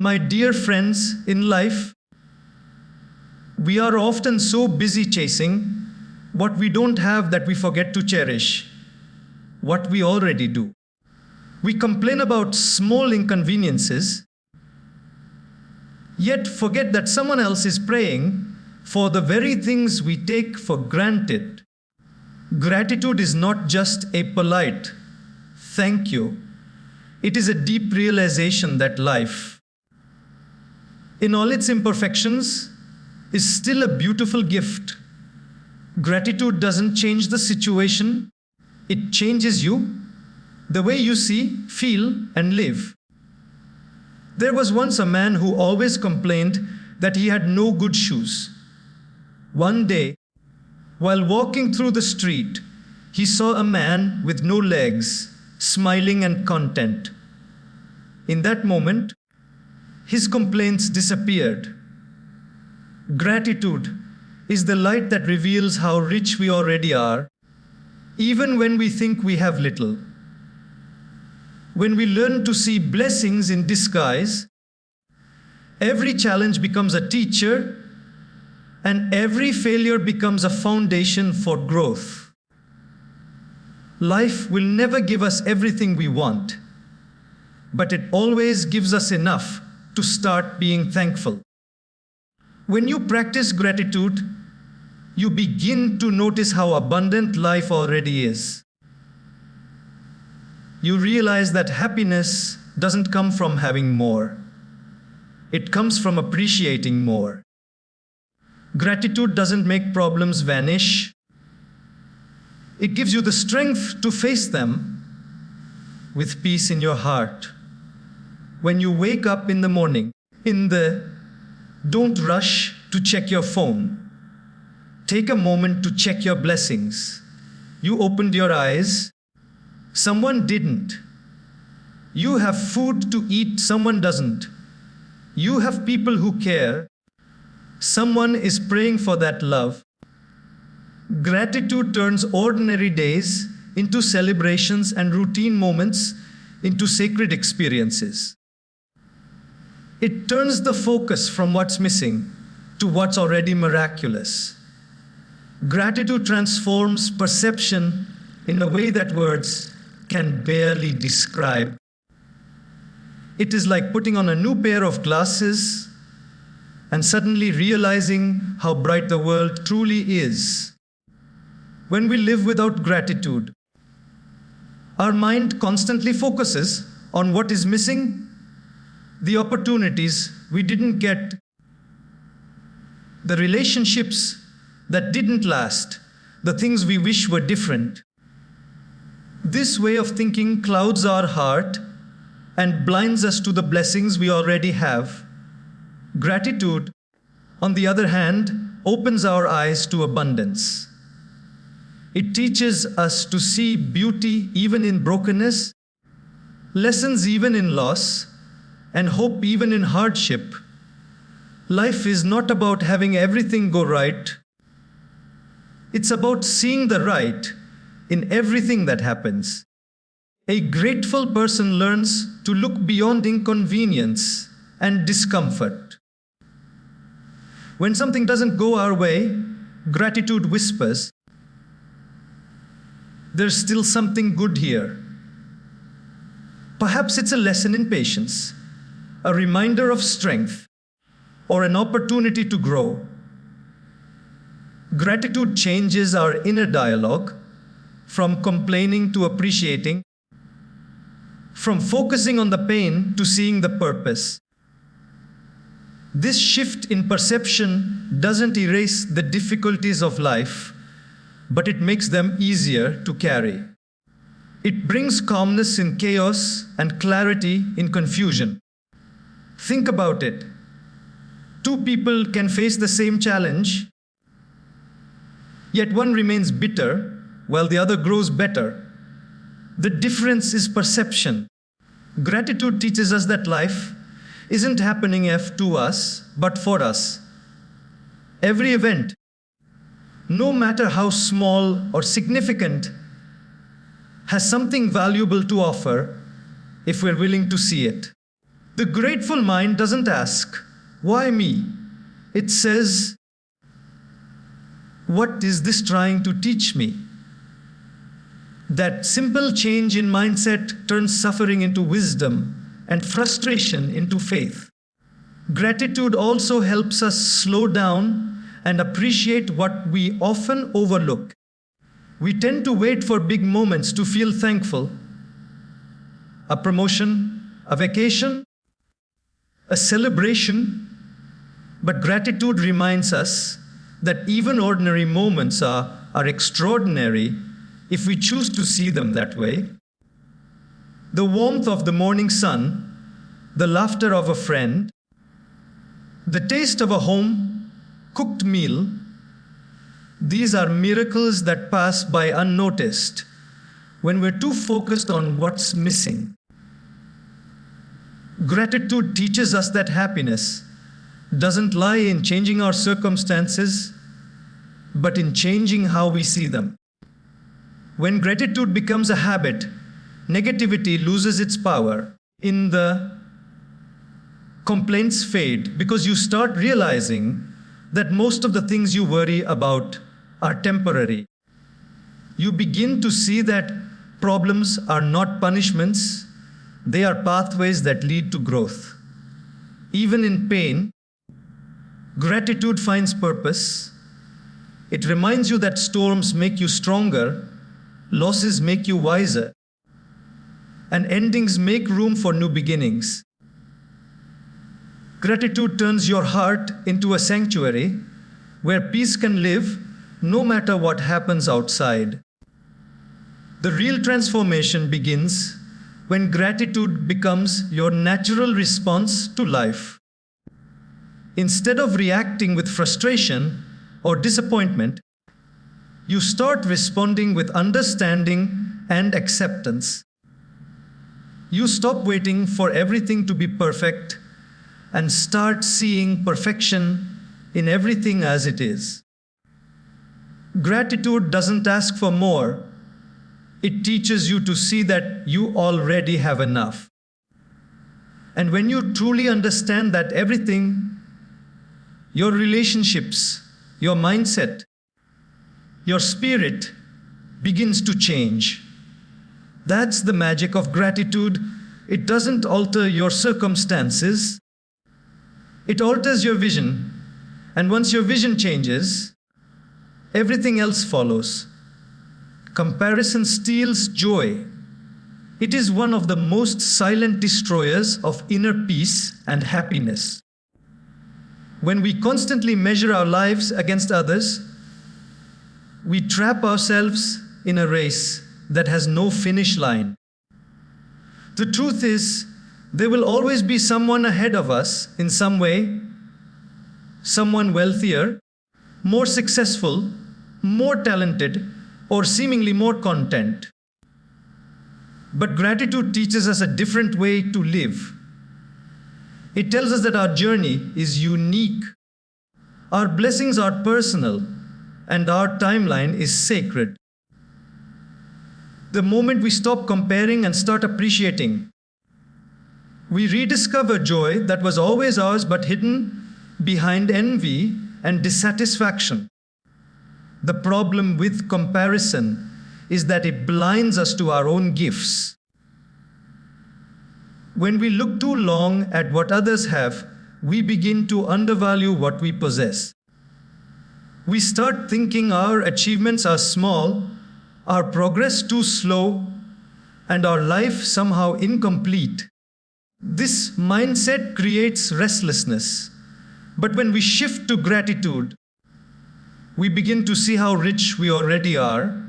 My dear friends, in life, we are often so busy chasing what we don't have that we forget to cherish what we already do. We complain about small inconveniences, yet forget that someone else is praying for the very things we take for granted. Gratitude is not just a polite thank you. It is a deep realization that life, in all its imperfections, is still a beautiful gift. Gratitude doesn't change the situation, it changes you, the way you see, feel, and live. There was once a man who always complained that he had no good shoes. One day, while walking through the street, he saw a man with no legs, smiling and content. In that moment, his complaints disappeared. Gratitude is the light that reveals how rich we already are, even when we think we have little. When we learn to see blessings in disguise, every challenge becomes a teacher, and every failure becomes a foundation for growth. Life will never give us everything we want, but it always gives us enough to start being thankful. When you practice gratitude, you begin to notice how abundant life already is. You realize that happiness doesn't come from having more. It comes from appreciating more. Gratitude doesn't make problems vanish. It gives you the strength to face them with peace in your heart. When you wake up in the morning, don't rush to check your phone. Take a moment to check your blessings. You opened your eyes. Someone didn't. You have food to eat, someone doesn't. You have people who care. Someone is praying for that love. Gratitude turns ordinary days into celebrations and routine moments into sacred experiences. It turns the focus from what's missing to what's already miraculous. Gratitude transforms perception in a way that words can barely describe. It is like putting on a new pair of glasses and suddenly realizing how bright the world truly is. When we live without gratitude, our mind constantly focuses on what is missing, the opportunities we didn't get, the relationships that didn't last, the things we wish were different. This way of thinking clouds our heart and blinds us to the blessings we already have. Gratitude, on the other hand, opens our eyes to abundance. It teaches us to see beauty even in brokenness, lessons even in loss, and hope even in hardship. Life is not about having everything go right. It's about seeing the right in everything that happens. A grateful person learns to look beyond inconvenience and discomfort. When something doesn't go our way, gratitude whispers, "There's still something good here." Perhaps it's a lesson in patience, a reminder of strength, or an opportunity to grow. Gratitude changes our inner dialogue from complaining to appreciating, from focusing on the pain to seeing the purpose. This shift in perception doesn't erase the difficulties of life, but it makes them easier to carry. It brings calmness in chaos and clarity in confusion. Think about it. Two people can face the same challenge, yet one remains bitter while the other grows better. The difference is perception. Gratitude teaches us that life isn't happening to us, but for us. Every event, no matter how small or significant, has something valuable to offer if we're willing to see it. The grateful mind doesn't ask, why me? It says, what is this trying to teach me? That simple change in mindset turns suffering into wisdom and frustration into faith. Gratitude also helps us slow down and appreciate what we often overlook. We tend to wait for big moments to feel thankful. A promotion, a vacation, a celebration. But gratitude reminds us that even ordinary moments are extraordinary if we choose to see them that way. The warmth of the morning sun, the laughter of a friend, the taste of a home-cooked meal, these are miracles that pass by unnoticed when we're too focused on what's missing. Gratitude teaches us that happiness doesn't lie in changing our circumstances, but in changing how we see them. When gratitude becomes a habit, negativity loses its power. In the complaints fade because you start realizing that most of the things you worry about are temporary. You begin to see that problems are not punishments, they are pathways that lead to growth. Even in pain, gratitude finds purpose. It reminds you that storms make you stronger, losses make you wiser, and endings make room for new beginnings. Gratitude turns your heart into a sanctuary where peace can live no matter what happens outside. The real transformation begins when gratitude becomes your natural response to life. Instead of reacting with frustration or disappointment, you start responding with understanding and acceptance. You stop waiting for everything to be perfect and start seeing perfection in everything as it is. Gratitude doesn't ask for more. It teaches you to see that you already have enough. And when you truly understand that everything, your relationships, your mindset, your spirit begins to change. That's the magic of gratitude. It doesn't alter your circumstances. It alters your vision. And once your vision changes, everything else follows. Comparison steals joy. It is one of the most silent destroyers of inner peace and happiness. When we constantly measure our lives against others, we trap ourselves in a race that has no finish line. The truth is, there will always be someone ahead of us in some way, someone wealthier, more successful, more talented, or seemingly more content. But gratitude teaches us a different way to live. It tells us that our journey is unique. Our blessings are personal, and our timeline is sacred. The moment we stop comparing and start appreciating, we rediscover joy that was always ours but hidden behind envy and dissatisfaction. The problem with comparison is that it blinds us to our own gifts. When we look too long at what others have, we begin to undervalue what we possess. We start thinking our achievements are small, our progress too slow, and our life somehow incomplete. This mindset creates restlessness. But when we shift to gratitude, we begin to see how rich we already are.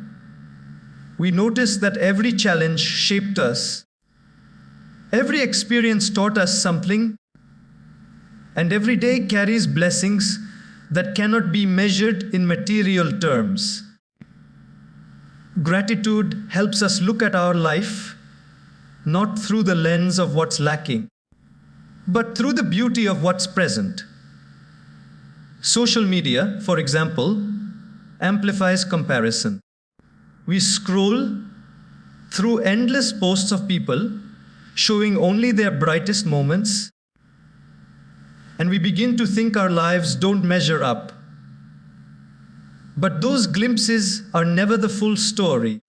We notice that every challenge shaped us. Every experience taught us something, and every day carries blessings that cannot be measured in material terms. Gratitude helps us look at our life not through the lens of what's lacking, but through the beauty of what's present. Social media, for example, amplifies comparison. We scroll through endless posts of people showing only their brightest moments, and we begin to think our lives don't measure up. But those glimpses are never the full story.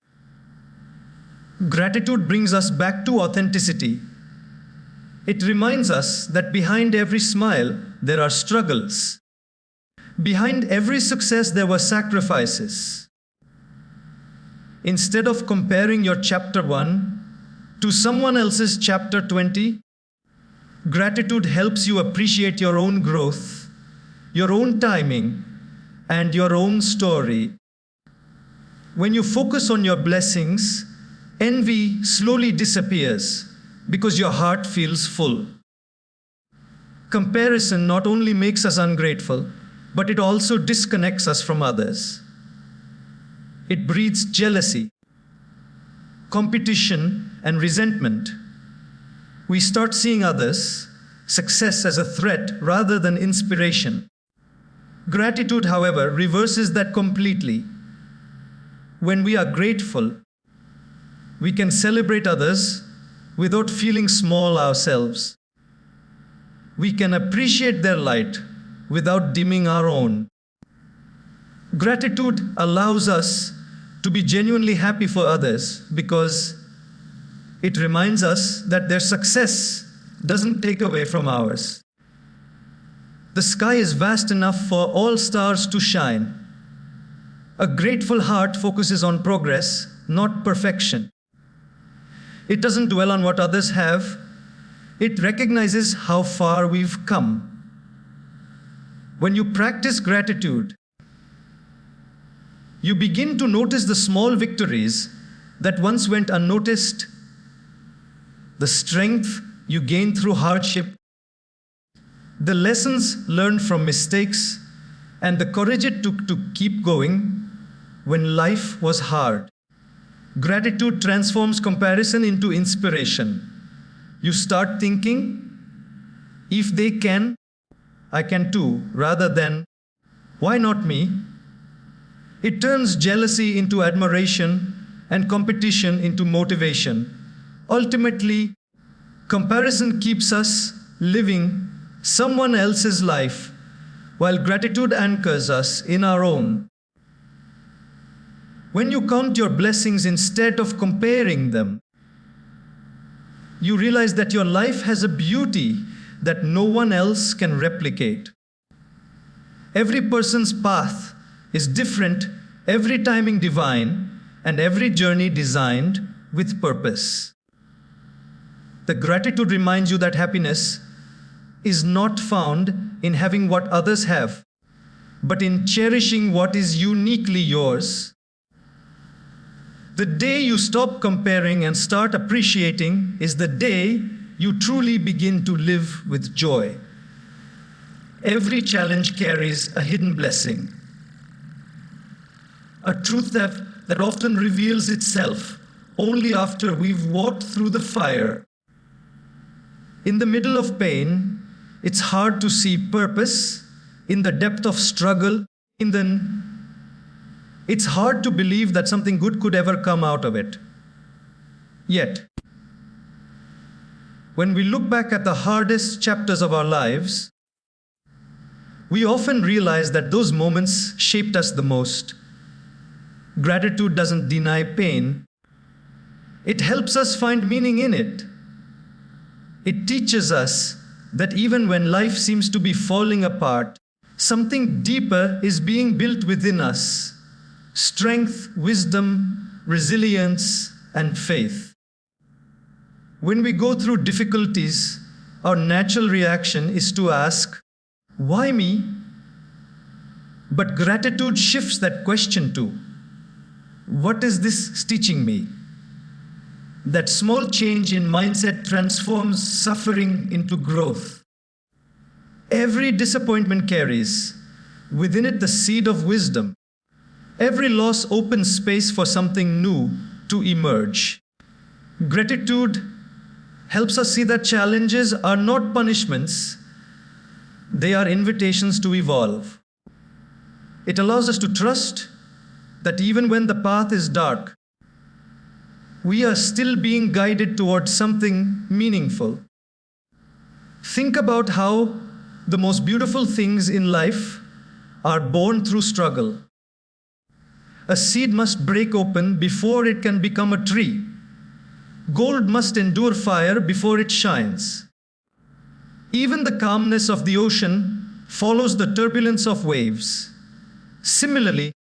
Gratitude brings us back to authenticity. It reminds us that behind every smile, there are struggles. Behind every success, there were sacrifices. Instead of comparing your chapter 1 to someone else's chapter 20, gratitude helps you appreciate your own growth, your own timing, and your own story. When you focus on your blessings, envy slowly disappears because your heart feels full. Comparison not only makes us ungrateful, but it also disconnects us from others. It breeds jealousy, competition, and resentment. We start seeing others' success as a threat rather than inspiration. Gratitude, however, reverses that completely. When we are grateful, we can celebrate others without feeling small ourselves. We can appreciate their light without dimming our own. Gratitude allows us to be genuinely happy for others because it reminds us that their success doesn't take away from ours. The sky is vast enough for all stars to shine. A grateful heart focuses on progress, not perfection. It doesn't dwell on what others have. It recognizes how far we've come. When you practice gratitude, you begin to notice the small victories that once went unnoticed, the strength you gain through hardship, the lessons learned from mistakes, and the courage it took to keep going when life was hard. Gratitude transforms comparison into inspiration. You start thinking, if they can, I can too, rather than, why not me? It turns jealousy into admiration and competition into motivation. Ultimately, comparison keeps us living someone else's life, while gratitude anchors us in our own. When you count your blessings instead of comparing them, you realize that your life has a beauty that no one else can replicate. Every person's path is different, every timing divine, and every journey designed with purpose. The gratitude reminds you that happiness is not found in having what others have, but in cherishing what is uniquely yours. The day you stop comparing and start appreciating is the day you truly begin to live with joy. Every challenge carries a hidden blessing, a truth that often reveals itself only after we've walked through the fire. In the middle of pain, it's hard to see purpose. In the depth of struggle, it's hard to believe that something good could ever come out of it. Yet, when we look back at the hardest chapters of our lives, we often realize that those moments shaped us the most. Gratitude doesn't deny pain. It helps us find meaning in it. It teaches us that even when life seems to be falling apart, something deeper is being built within us. Strength, wisdom, resilience, and faith. When we go through difficulties, our natural reaction is to ask, why me? But gratitude shifts that question to, what is this teaching me? That small change in mindset transforms suffering into growth. Every disappointment carries within it the seed of wisdom. Every loss opens space for something new to emerge. Gratitude helps us see that challenges are not punishments, they are invitations to evolve. It allows us to trust that even when the path is dark, we are still being guided towards something meaningful. Think about how the most beautiful things in life are born through struggle. A seed must break open before it can become a tree. Gold must endure fire before it shines. Even the calmness of the ocean follows the turbulence of waves. Similarly,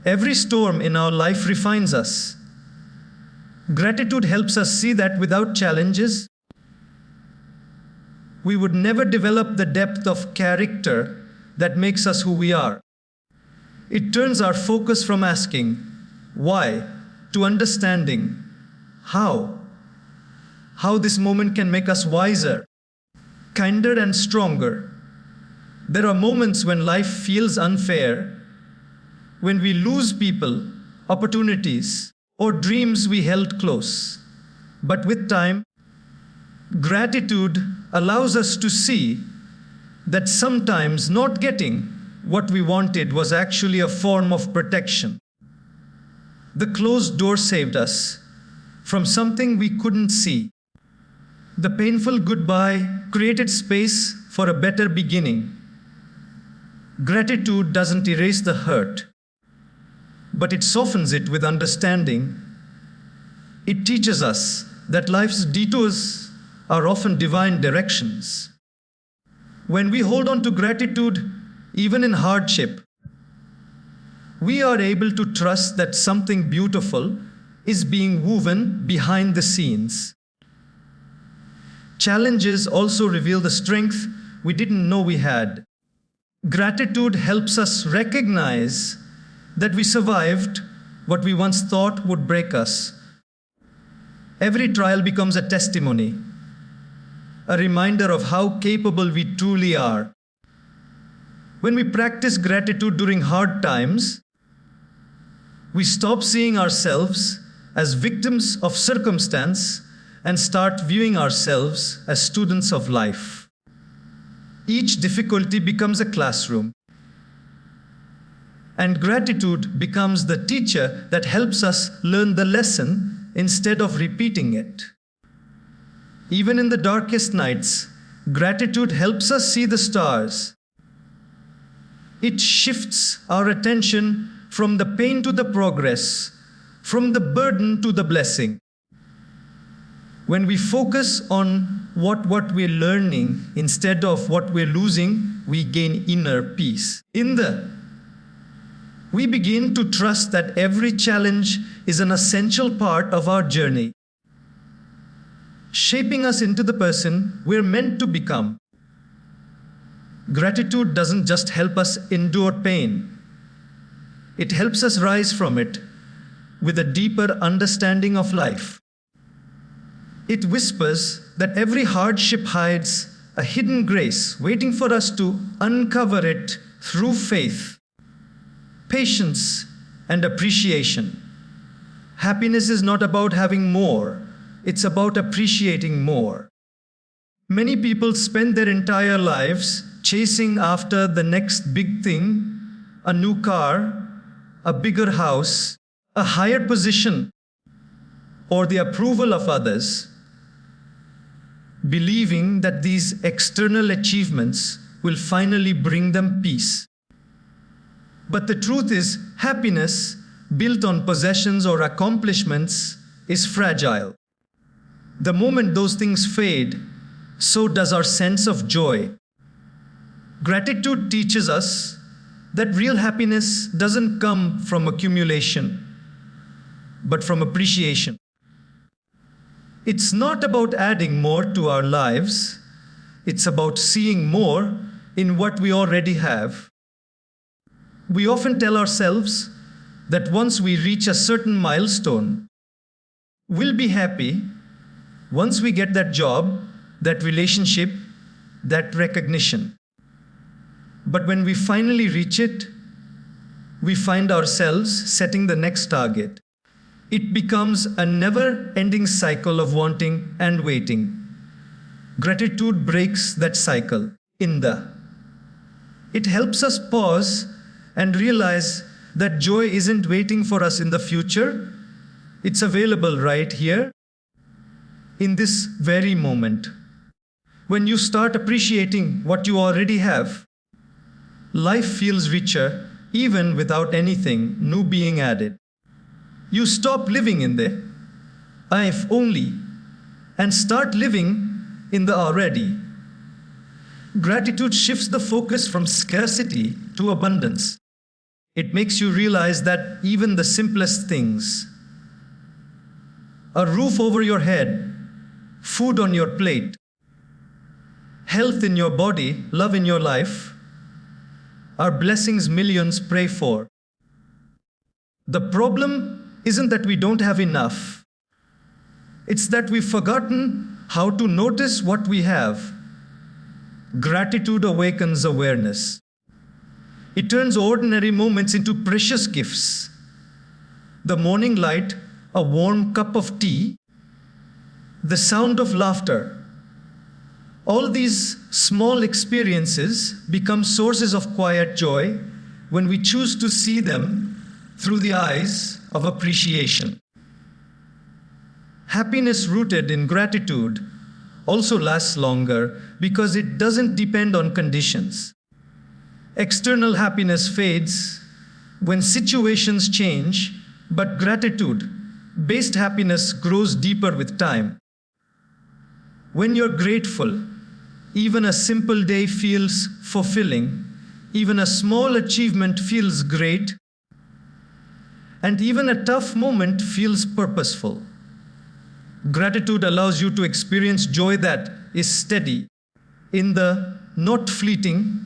every storm in our life refines us. Gratitude helps us see that without challenges, we would never develop the depth of character that makes us who we are. It turns our focus from asking, why, to understanding, how. How this moment can make us wiser, kinder and stronger. There are moments when life feels unfair, when we lose people, opportunities, or dreams we held close. But with time, gratitude allows us to see that sometimes not getting what we wanted was actually a form of protection. The closed door saved us from something we couldn't see. The painful goodbye created space for a better beginning. Gratitude doesn't erase the hurt, but it softens it with understanding. It teaches us that life's detours are often divine directions. When we hold on to gratitude, even in hardship, we are able to trust that something beautiful is being woven behind the scenes. Challenges also reveal the strength we didn't know we had. Gratitude helps us recognize that we survived what we once thought would break us. Every trial becomes a testimony, a reminder of how capable we truly are. When we practice gratitude during hard times, we stop seeing ourselves as victims of circumstance and start viewing ourselves as students of life. Each difficulty becomes a classroom, and gratitude becomes the teacher that helps us learn the lesson instead of repeating it. Even in the darkest nights, gratitude helps us see the stars. It shifts our attention from the pain to the progress, from the burden to the blessing. When we focus on what we're learning instead of what we're losing, we gain inner peace. We begin to trust that every challenge is an essential part of our journey, shaping us into the person we're meant to become. Gratitude doesn't just help us endure pain. It helps us rise from it with a deeper understanding of life. It whispers that every hardship hides a hidden grace waiting for us to uncover it through faith, patience, and appreciation. Happiness is not about having more, it's about appreciating more. Many people spend their entire lives chasing after the next big thing, a new car, a bigger house, a higher position, or the approval of others, believing that these external achievements will finally bring them peace. But the truth is, happiness built on possessions or accomplishments is fragile. The moment those things fade, so does our sense of joy. Gratitude teaches us that real happiness doesn't come from accumulation, but from appreciation. It's not about adding more to our lives, it's about seeing more in what we already have. We often tell ourselves that once we reach a certain milestone, we'll be happy. Once we get that job, that relationship, that recognition. But when we finally reach it, we find ourselves setting the next target. It becomes a never-ending cycle of wanting and waiting. Gratitude breaks that cycle. It helps us pause and realize that joy isn't waiting for us in the future, It's available right here, in this very moment. When you start appreciating what you already have, life feels richer even without anything new being added. You stop living in the "if only" and start living in the already. Gratitude shifts the focus from scarcity to abundance. It makes you realize that even the simplest things, a roof over your head, food on your plate, health in your body, love in your life, are blessings millions pray for. The problem isn't that we don't have enough. It's that we've forgotten how to notice what we have. Gratitude awakens awareness. It turns ordinary moments into precious gifts. The morning light, a warm cup of tea, the sound of laughter. All these small experiences become sources of quiet joy when we choose to see them through the eyes of appreciation. Happiness rooted in gratitude also lasts longer because it doesn't depend on conditions. External happiness fades when situations change, but gratitude-based happiness grows deeper with time. When you're grateful, even a simple day feels fulfilling, even a small achievement feels great, and even a tough moment feels purposeful. Gratitude allows you to experience joy that is steady, in the not fleeting,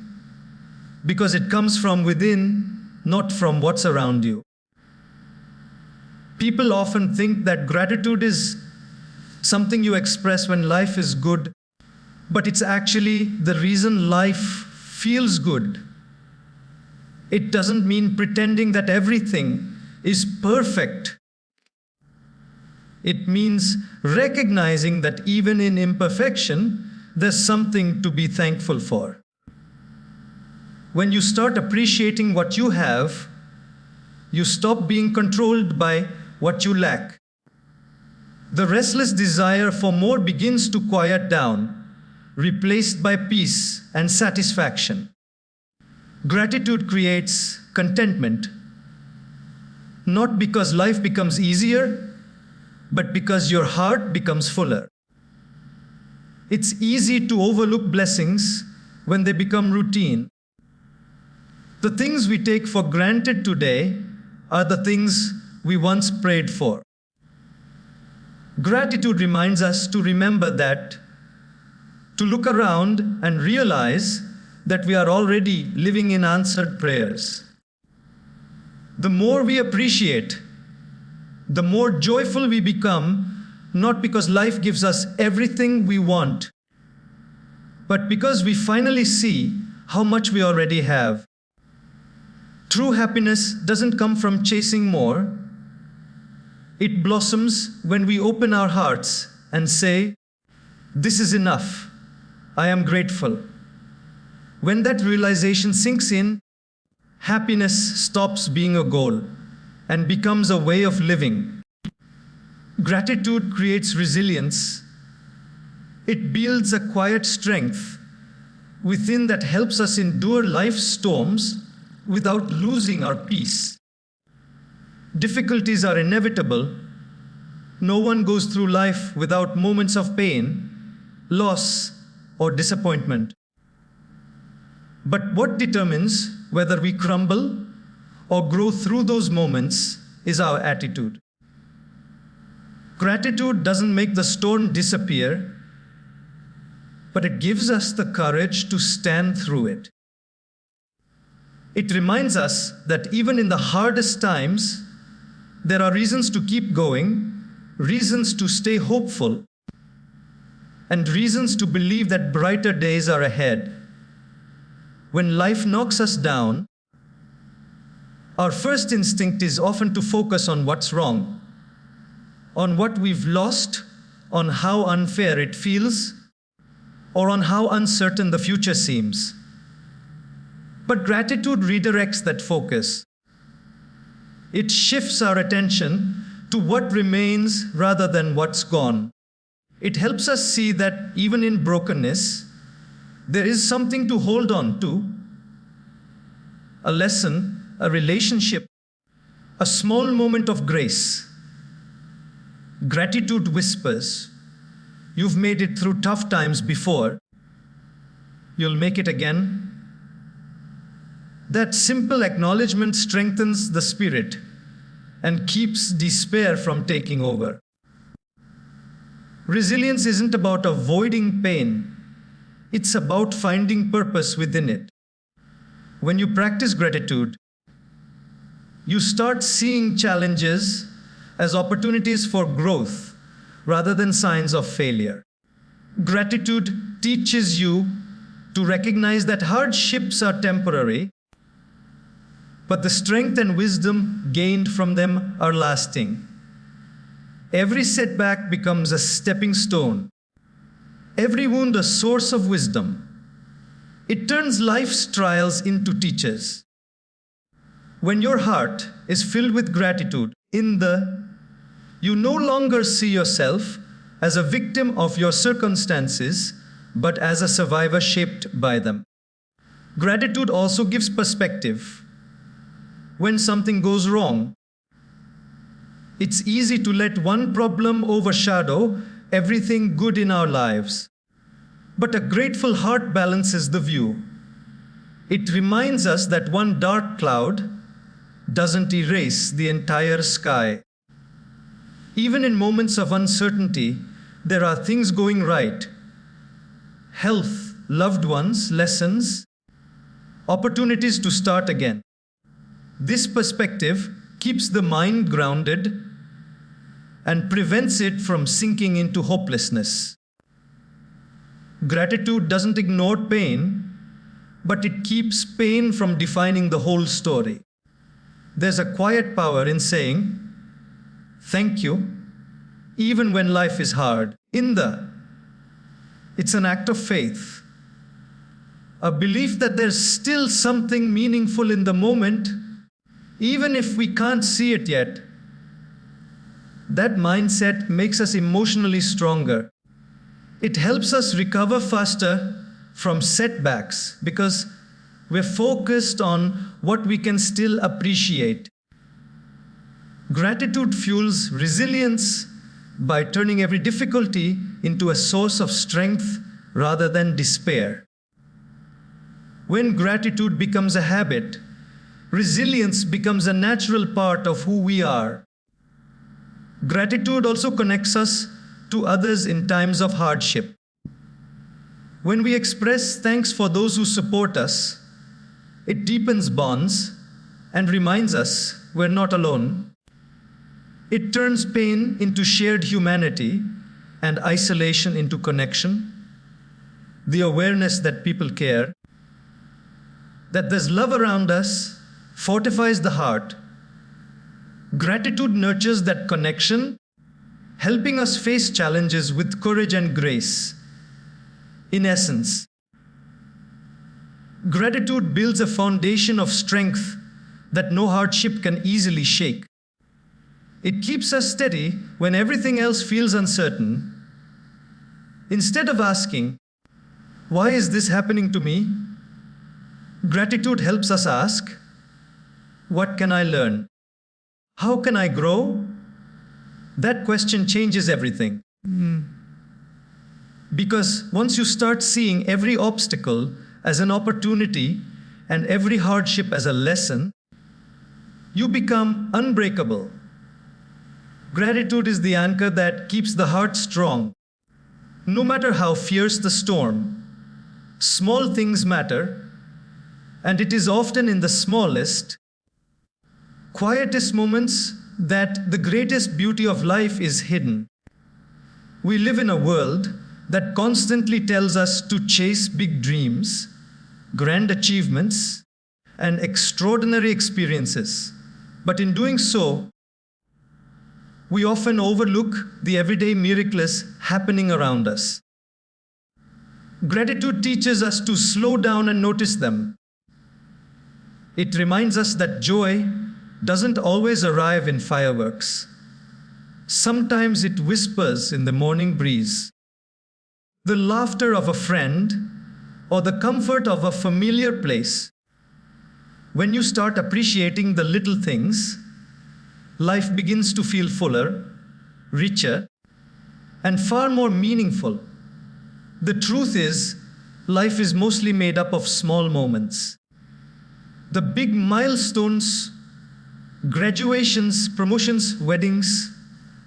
because it comes from within, not from what's around you. People often think that gratitude is something you express when life is good, but it's actually the reason life feels good. It doesn't mean pretending that everything is perfect. It means recognizing that even in imperfection, there's something to be thankful for. When you start appreciating what you have, you stop being controlled by what you lack. The restless desire for more begins to quiet down, replaced by peace and satisfaction. Gratitude creates contentment, not because life becomes easier, but because your heart becomes fuller. It's easy to overlook blessings when they become routine. The things we take for granted today are the things we once prayed for. Gratitude reminds us to remember that, to look around and realize that we are already living in answered prayers. The more we appreciate, the more joyful we become, not because life gives us everything we want, but because we finally see how much we already have. True happiness doesn't come from chasing more. It blossoms when we open our hearts and say, "This is enough. I am grateful." When that realization sinks in, happiness stops being a goal and becomes a way of living. Gratitude creates resilience. It builds a quiet strength within that helps us endure life's storms without losing our peace. Difficulties are inevitable. No one goes through life without moments of pain, loss, or disappointment. But what determines whether we crumble or grow through those moments is our attitude. Gratitude doesn't make the storm disappear, but it gives us the courage to stand through it. It reminds us that even in the hardest times, there are reasons to keep going, reasons to stay hopeful, and reasons to believe that brighter days are ahead. When life knocks us down, our first instinct is often to focus on what's wrong, on what we've lost, on how unfair it feels, or on how uncertain the future seems. But gratitude redirects that focus. It shifts our attention to what remains rather than what's gone. It helps us see that even in brokenness, there is something to hold on to, a lesson, a relationship, a small moment of grace. Gratitude whispers, you've made it through tough times before. You'll make it again. That simple acknowledgement strengthens the spirit and keeps despair from taking over. Resilience isn't about avoiding pain. It's about finding purpose within it. When you practice gratitude, you start seeing challenges as opportunities for growth rather than signs of failure. Gratitude teaches you to recognize that hardships are temporary, but the strength and wisdom gained from them are lasting. Every setback becomes a stepping stone, every wound a source of wisdom. It turns life's trials into teachers. When your heart is filled with gratitude, you no longer see yourself as a victim of your circumstances, but as a survivor shaped by them. Gratitude also gives perspective. When something goes wrong, it's easy to let one problem overshadow everything good in our lives. But a grateful heart balances the view. It reminds us that one dark cloud doesn't erase the entire sky. Even in moments of uncertainty, there are things going right. Health, loved ones, lessons, opportunities to start again. This perspective keeps the mind grounded and prevents it from sinking into hopelessness. Gratitude doesn't ignore pain, but it keeps pain from defining the whole story. There's a quiet power in saying, thank you, even when life is hard. It's an act of faith, a belief that there's still something meaningful in the moment, even if we can't see it yet. That mindset makes us emotionally stronger. It helps us recover faster from setbacks because we're focused on what we can still appreciate. Gratitude fuels resilience by turning every difficulty into a source of strength rather than despair. When gratitude becomes a habit, resilience becomes a natural part of who we are. Gratitude also connects us to others in times of hardship. When we express thanks for those who support us, it deepens bonds and reminds us we're not alone. It turns pain into shared humanity and isolation into connection. The awareness that people care, that there's love around us, fortifies the heart. Gratitude nurtures that connection, helping us face challenges with courage and grace. In essence, gratitude builds a foundation of strength that no hardship can easily shake. It keeps us steady when everything else feels uncertain. Instead of asking, why is this happening to me? Gratitude helps us ask, what can I learn? How can I grow? That question changes everything. Because once you start seeing every obstacle as an opportunity and every hardship as a lesson, you become unbreakable. Gratitude is the anchor that keeps the heart strong. No matter how fierce the storm, small things matter, and it is often in the smallest, quietest moments that the greatest beauty of life is hidden. We live in a world that constantly tells us to chase big dreams, grand achievements, and extraordinary experiences. But in doing so, we often overlook the everyday miracles happening around us. Gratitude teaches us to slow down and notice them. It reminds us that joy doesn't always arrive in fireworks. Sometimes it whispers in the morning breeze. The laughter of a friend or the comfort of a familiar place. When you start appreciating the little things, life begins to feel fuller, richer, and far more meaningful. The truth is, life is mostly made up of small moments. The big milestones, graduations, promotions, weddings,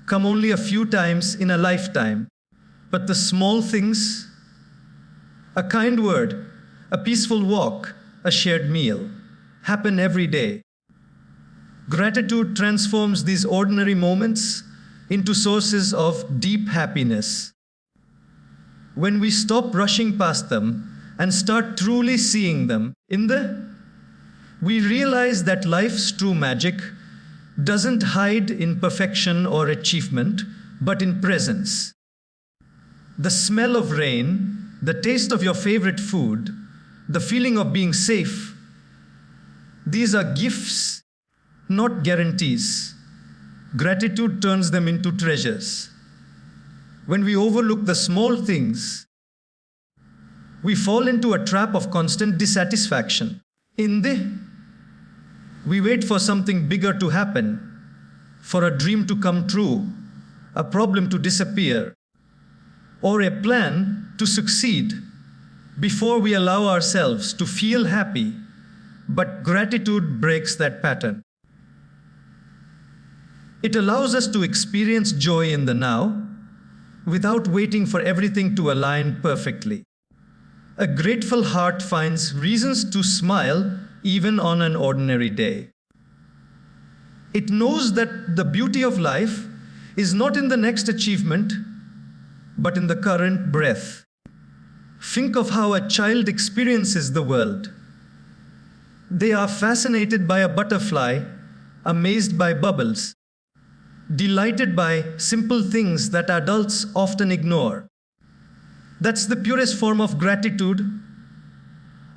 come only a few times in a lifetime. But the small things, a kind word, a peaceful walk, a shared meal, happen every day. Gratitude transforms these ordinary moments into sources of deep happiness. When we stop rushing past them and start truly seeing them we realize that life's true magic doesn't hide in perfection or achievement, but in presence. The smell of rain, the taste of your favorite food, the feeling of being safe, these are gifts, not guarantees. Gratitude turns them into treasures. When we overlook the small things, we fall into a trap of constant dissatisfaction. We wait for something bigger to happen, for a dream to come true, a problem to disappear, or a plan to succeed before we allow ourselves to feel happy. But gratitude breaks that pattern. It allows us to experience joy in the now without waiting for everything to align perfectly. A grateful heart finds reasons to smile even on an ordinary day. It knows that the beauty of life is not in the next achievement, but in the current breath. Think of how a child experiences the world. They are fascinated by a butterfly, amazed by bubbles, delighted by simple things that adults often ignore. That's the purest form of gratitude,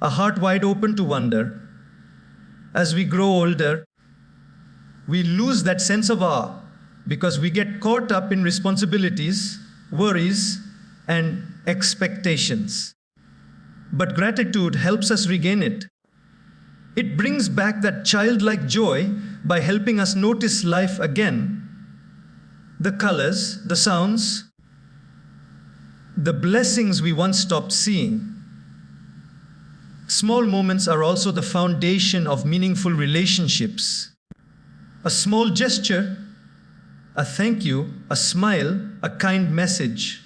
a heart wide open to wonder. As we grow older, we lose that sense of awe because we get caught up in responsibilities, worries, and expectations. But gratitude helps us regain it. It brings back that childlike joy by helping us notice life again. The colors, the sounds, the blessings we once stopped seeing. Small moments are also the foundation of meaningful relationships. A small gesture, a thank you, a smile, a kind message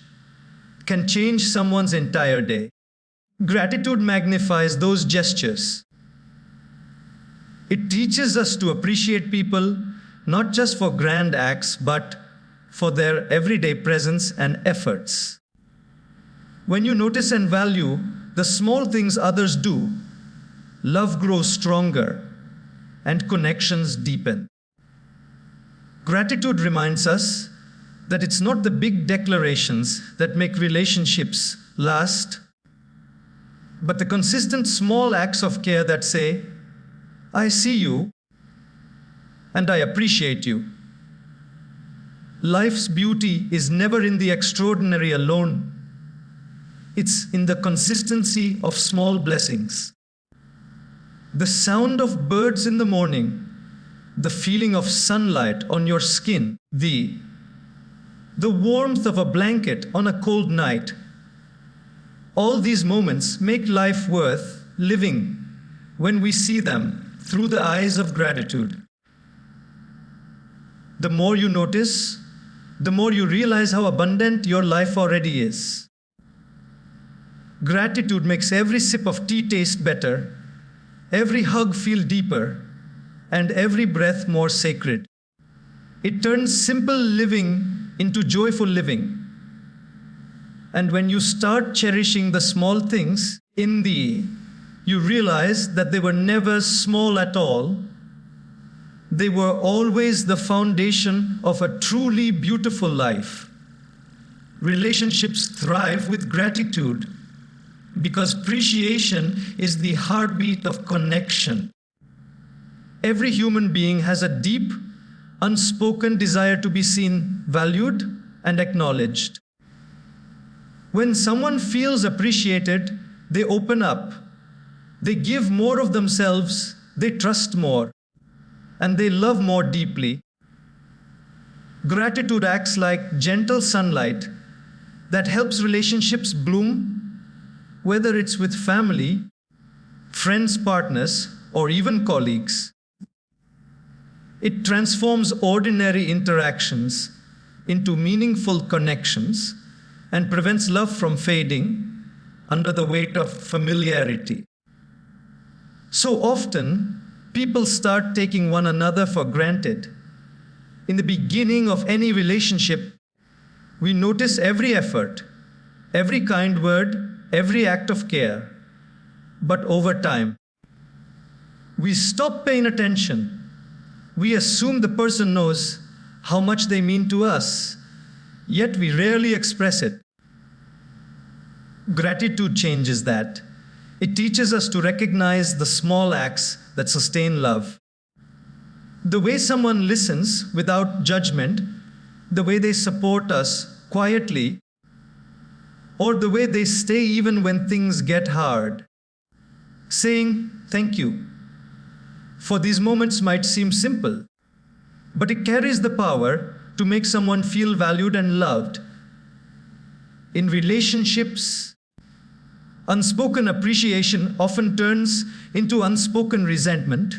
can change someone's entire day. Gratitude magnifies those gestures. It teaches us to appreciate people not just for grand acts, but for their everyday presence and efforts. When you notice and value the small things others do, love grows stronger and connections deepen. Gratitude reminds us that it's not the big declarations that make relationships last, but the consistent small acts of care that say, I see you and I appreciate you. Life's beauty is never in the extraordinary alone. It's in the consistency of small blessings. The sound of birds in the morning, the feeling of sunlight on your skin, the warmth of a blanket on a cold night. All these moments make life worth living when we see them through the eyes of gratitude. The more you notice, the more you realize how abundant your life already is. Gratitude makes every sip of tea taste better, every hug feel deeper, and every breath more sacred. It turns simple living into joyful living. And when you start cherishing the small things, you realize that they were never small at all. They were always the foundation of a truly beautiful life. Relationships thrive with gratitude because appreciation is the heartbeat of connection. Every human being has a deep, unspoken desire to be seen, valued, and acknowledged. When someone feels appreciated, they open up, they give more of themselves, they trust more, and they love more deeply. Gratitude acts like gentle sunlight that helps relationships bloom, whether it's with family, friends, partners, or even colleagues. It transforms ordinary interactions into meaningful connections and prevents love from fading under the weight of familiarity. So often, people start taking one another for granted. In the beginning of any relationship, we notice every effort, every kind word, every act of care. But over time, we stop paying attention. We assume the person knows how much they mean to us, yet we rarely express it. Gratitude changes that. It teaches us to recognize the small acts that sustain love. The way someone listens without judgment, the way they support us quietly, or the way they stay even when things get hard. Saying thank you for these moments might seem simple, but it carries the power to make someone feel valued and loved. In relationships, unspoken appreciation often turns into unspoken resentment.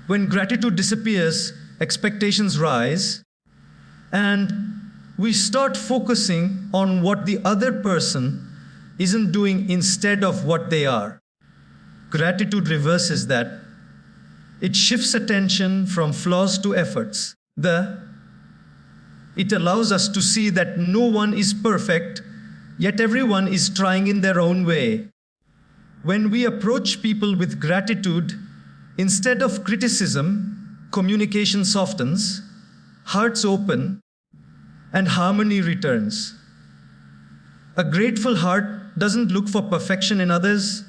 When gratitude disappears, expectations rise, and we start focusing on what the other person isn't doing instead of what they are. Gratitude reverses that. It shifts attention from flaws to efforts. It allows us to see that no one is perfect, yet everyone is trying in their own way. When we approach people with gratitude, instead of criticism, communication softens, hearts open, and harmony returns. A grateful heart doesn't look for perfection in others.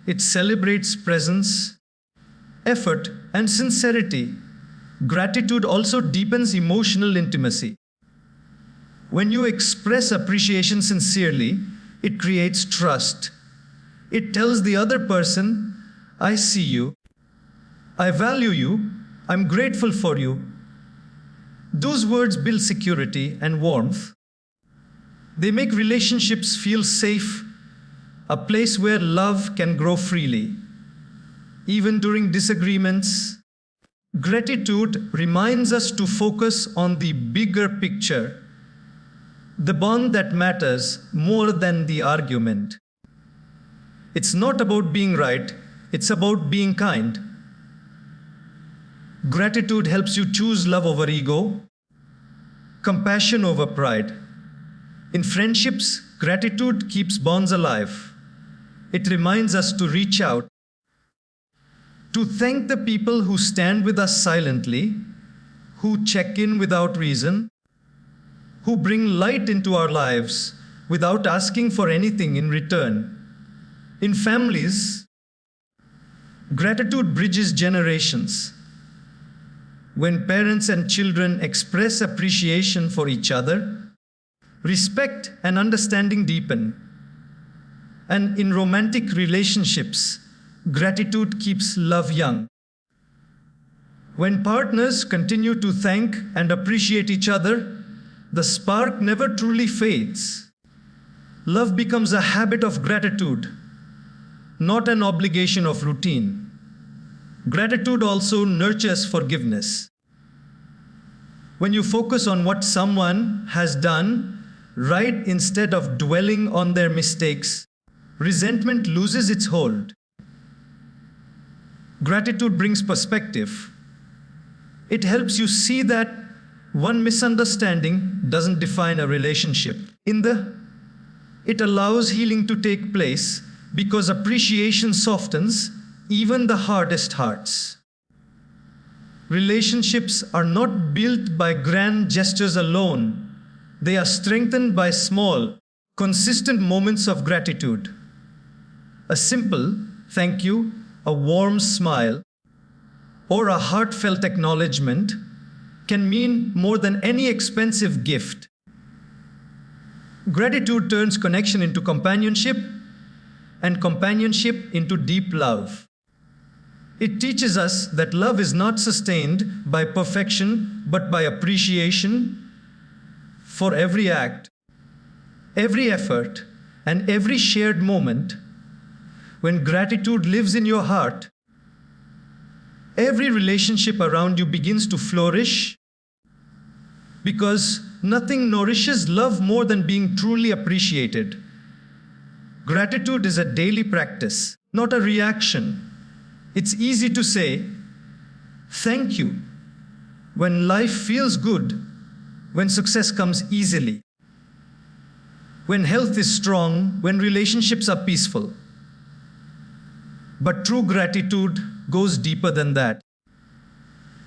It celebrates presence, effort, and sincerity. Gratitude also deepens emotional intimacy. When you express appreciation sincerely, it creates trust. It tells the other person, I see you, I value you, I'm grateful for you. Those words build security and warmth. They make relationships feel safe, a place where love can grow freely. Even during disagreements, gratitude reminds us to focus on the bigger picture, the bond that matters more than the argument. It's not about being right, it's about being kind. Gratitude helps you choose love over ego, compassion over pride. In friendships, gratitude keeps bonds alive. It reminds us to reach out, to thank the people who stand with us silently, who check in without reason, who bring light into our lives without asking for anything in return. In families, gratitude bridges generations. When parents and children express appreciation for each other, respect and understanding deepen. And in romantic relationships, gratitude keeps love young. When partners continue to thank and appreciate each other, the spark never truly fades. Love becomes a habit of gratitude, not an obligation of routine. Gratitude also nurtures forgiveness. When you focus on what someone has done right instead of dwelling on their mistakes, resentment loses its hold. Gratitude brings perspective. It helps you see that one misunderstanding doesn't define a relationship. It allows healing to take place because appreciation softens even the hardest hearts. Relationships are not built by grand gestures alone. They are strengthened by small, consistent moments of gratitude. A simple thank you, a warm smile, or a heartfelt acknowledgement can mean more than any expensive gift. Gratitude turns connection into companionship, and companionship into deep love. It teaches us that love is not sustained by perfection, but by appreciation for every act, every effort, and every shared moment. When gratitude lives in your heart, every relationship around you begins to flourish, because nothing nourishes love more than being truly appreciated. Gratitude is a daily practice, not a reaction. It's easy to say, "Thank you," when life feels good, when success comes easily, when health is strong, when relationships are peaceful. But true gratitude goes deeper than that.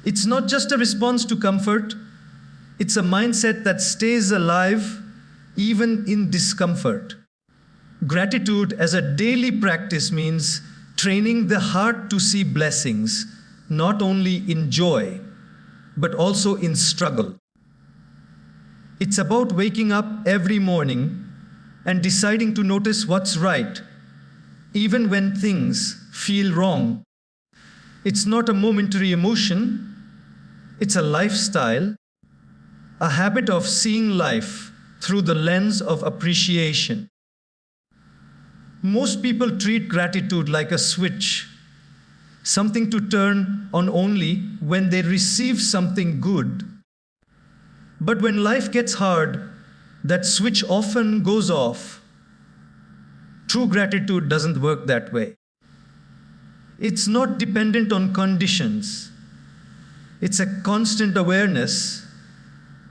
It's not just a response to comfort, it's a mindset that stays alive even in discomfort. Gratitude as a daily practice means training the heart to see blessings, not only in joy, but also in struggle. It's about waking up every morning and deciding to notice what's right, even when things feel wrong. It's not a momentary emotion, it's a lifestyle, a habit of seeing life through the lens of appreciation. Most people treat gratitude like a switch, something to turn on only when they receive something good. But when life gets hard, that switch often goes off. True gratitude doesn't work that way. It's not dependent on conditions. It's a constant awareness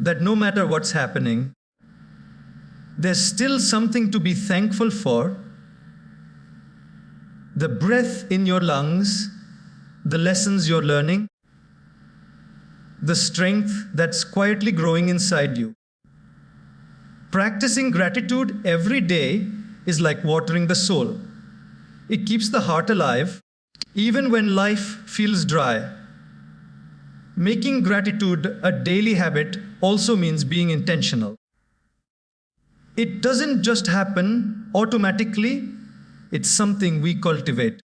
that no matter what's happening, there's still something to be thankful for. The breath in your lungs, the lessons you're learning, the strength that's quietly growing inside you. Practicing gratitude every day is like watering the soul. It keeps the heart alive, even when life feels dry. Making gratitude a daily habit also means being intentional. It doesn't just happen automatically, it's something we cultivate.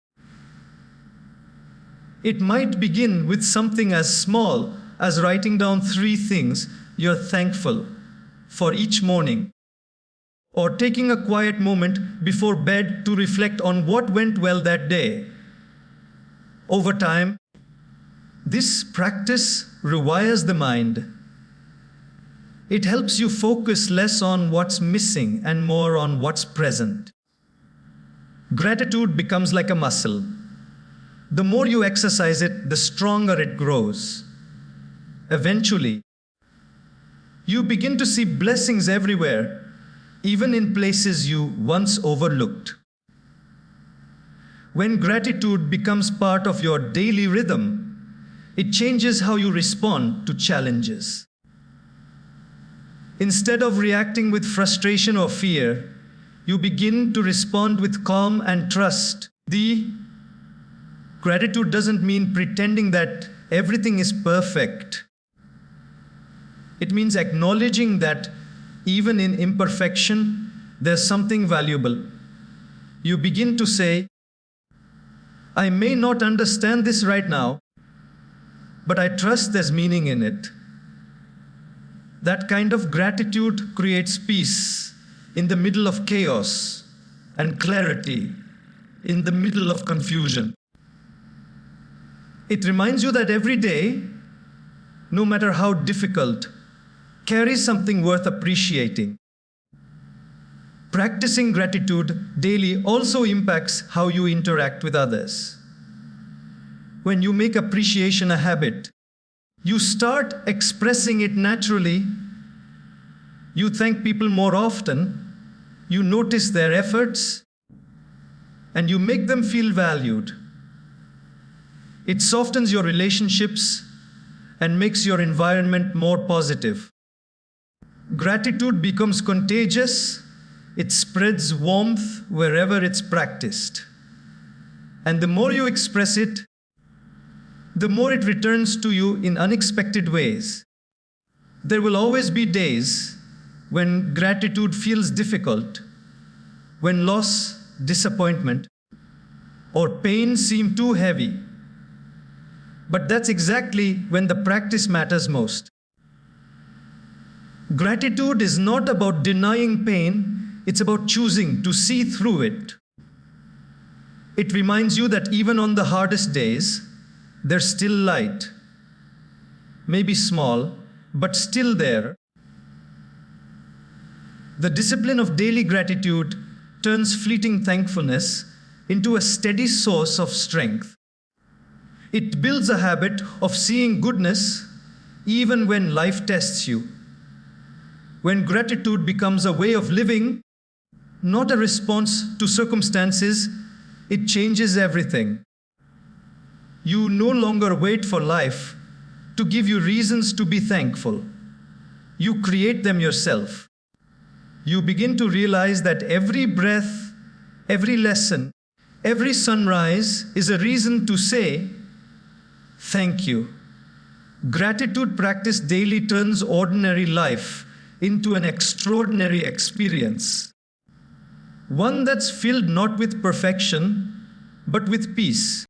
It might begin with something as small as writing down 3 things you're thankful for each morning, or taking a quiet moment before bed to reflect on what went well that day. Over time, this practice rewires the mind. It helps you focus less on what's missing and more on what's present. Gratitude becomes like a muscle. The more you exercise it, the stronger it grows. Eventually, you begin to see blessings everywhere, even in places you once overlooked. When gratitude becomes part of your daily rhythm, it changes how you respond to challenges. Instead of reacting with frustration or fear, you begin to respond with calm and trust. Gratitude doesn't mean pretending that everything is perfect. It means acknowledging that even in imperfection, there's something valuable. You begin to say, "I may not understand this right now, but I trust there's meaning in it." That kind of gratitude creates peace in the middle of chaos and clarity in the middle of confusion. It reminds you that every day, no matter how difficult, carries something worth appreciating. Practicing gratitude daily also impacts how you interact with others. When you make appreciation a habit, you start expressing it naturally. You thank people more often, you notice their efforts, and you make them feel valued. It softens your relationships and makes your environment more positive. Gratitude becomes contagious. It spreads warmth wherever it's practiced. And the more you express it, the more it returns to you in unexpected ways. There will always be days when gratitude feels difficult, when loss, disappointment, or pain seem too heavy. But that's exactly when the practice matters most. Gratitude is not about denying pain, it's about choosing to see through it. It reminds you that even on the hardest days, there's still light. Maybe small, but still there. The discipline of daily gratitude turns fleeting thankfulness into a steady source of strength. It builds a habit of seeing goodness even when life tests you. When gratitude becomes a way of living, not a response to circumstances, it changes everything. You no longer wait for life to give you reasons to be thankful. You create them yourself. You begin to realize that every breath, every lesson, every sunrise is a reason to say, thank you. Gratitude practice daily turns ordinary life into an extraordinary experience. One that's filled not with perfection, but with peace.